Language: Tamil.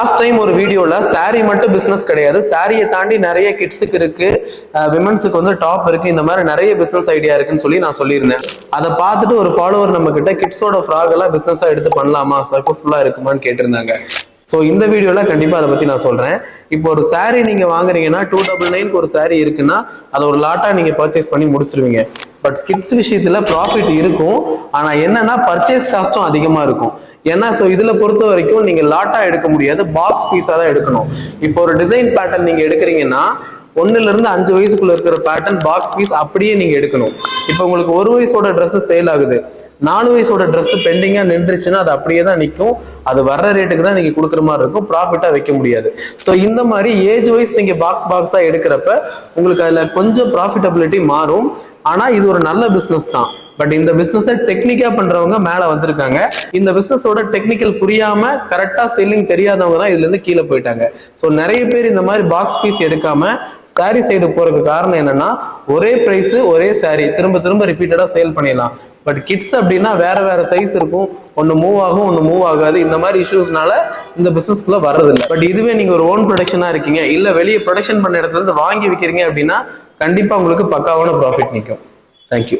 லாஸ்ட் டைம் ஒரு வீடியோல saree மட்டும் பிசினஸ் கிடையாது, சாரியை தாண்டி நிறைய கிட்ஸுக்கு இருக்கு, விமன்ஸுக்கு வந்து டாப் இருக்கு, இந்த மாதிரி நிறைய பிசினஸ் ஐடியா இருக்குன்னு சொல்லி நான் சொல்லியிருந்தேன். அதை பார்த்துட்டு ஒரு ஃபாலோவர் நம்ம கிட்ட கிட்ஸோட ஃப்ராக் எல்லாம் பிசினஸா எடுத்து பண்ணலாமா, சக்சஸ்ஃபுல்லா இருக்குமான்னு கேட்டிருந்தாங்க. ஸோ இந்த வீடியோல கண்டிப்பா அதை பத்தி நான் சொல்றேன். இப்போ ஒரு saree நீங்க வாங்குறீங்கன்னா 299 ஒரு saree இருக்குன்னா அதை ஒரு லாட்டா நீங்க பர்ச்சேஸ் பண்ணி முடிச்சிருவீங்க. பட் கிட்ஸ் விஷயத்துல ப்ராஃபிட் இருக்கும், ஆனா என்னன்னா பர்ச்சேஸ் காஸ்டும் அதிகமா இருக்கும். ஏன்னா ஸோ இதுல பொறுத்த வரைக்கும் நீங்க லாட்டா எடுக்க முடியாது, பாக்ஸ் பீஸா தான் எடுக்கணும். இப்போ ஒரு டிசைன் பேட்டர்ன் நீங்க எடுக்கிறீங்கன்னா 1 இருந்து 5 வயசுக்குள்ள இருக்கிற பேட்டர்ன் பாக்ஸ் பீஸ் அப்படியே நீங்க எடுக்கணும். இப்போ உங்களுக்கு 1 வயசோட ட்ரெஸ் சேல் ஆகுது, 4 வயசோட ட்ரெஸ் பெண்டிங்கா நின்றுச்சுன்னா அது அப்படியே தான் நிற்கும். அது வர்ற ரேட்டுக்கு தான் நீங்க கொடுக்குற மாதிரி இருக்கும், ப்ராஃபிட்டா வைக்க முடியாது. ஸோ இந்த மாதிரி ஏஜ் வைஸ் நீங்க பாக்ஸா எடுக்கிறப்ப உங்களுக்கு அதுல கொஞ்சம் ப்ராஃபிட்டபிலிட்டி மாறும். ஆனா இது ஒரு நல்ல பிசினஸ் தான். பட் இந்த பிசினஸ் டெக்னிக்கா பண்றவங்க மேல வந்திருக்காங்க. இந்த பிசினஸோட டெக்னிக்கல் புரியாம கரெக்டா செல்லிங் தெரியாதவங்க தான் இதுல இருந்து கீழே போயிட்டாங்க. ஸோ நிறைய பேர் இந்த மாதிரி பாக்ஸ் பீஸ் எடுக்காம சாரி சைடு போறதுக்கு காரணம் என்னன்னா, ஒரே பிரைஸ் ஒரே சாரி திரும்ப திரும்ப ரிப்பீட்டடா சேல் பண்ணிடலாம். பட் கிட்ஸ் அப்படின்னா வேற வேற சைஸ் இருக்கும், ஒன்னு மூவ் ஆகும் ஒன்னு மூவ் ஆகாது. இந்த மாதிரி இஷ்யூஸ்னால இந்த பிசினஸ்க்குள்ள வர்றதில்லை. பட் இதுவே நீங்க ஒரு ஓன் ப்ரொடக்ஷனா இருக்கீங்க, இல்ல வெளியே ப்ரொடக்ஷன் பண்ண இடத்துல இருந்து வாங்கி விற்கிறீங்க அப்படின்னா கண்டிப்பா உங்களுக்கு பக்காவான ப்ராஃபிட் நிற்கும். தேங்க்யூ.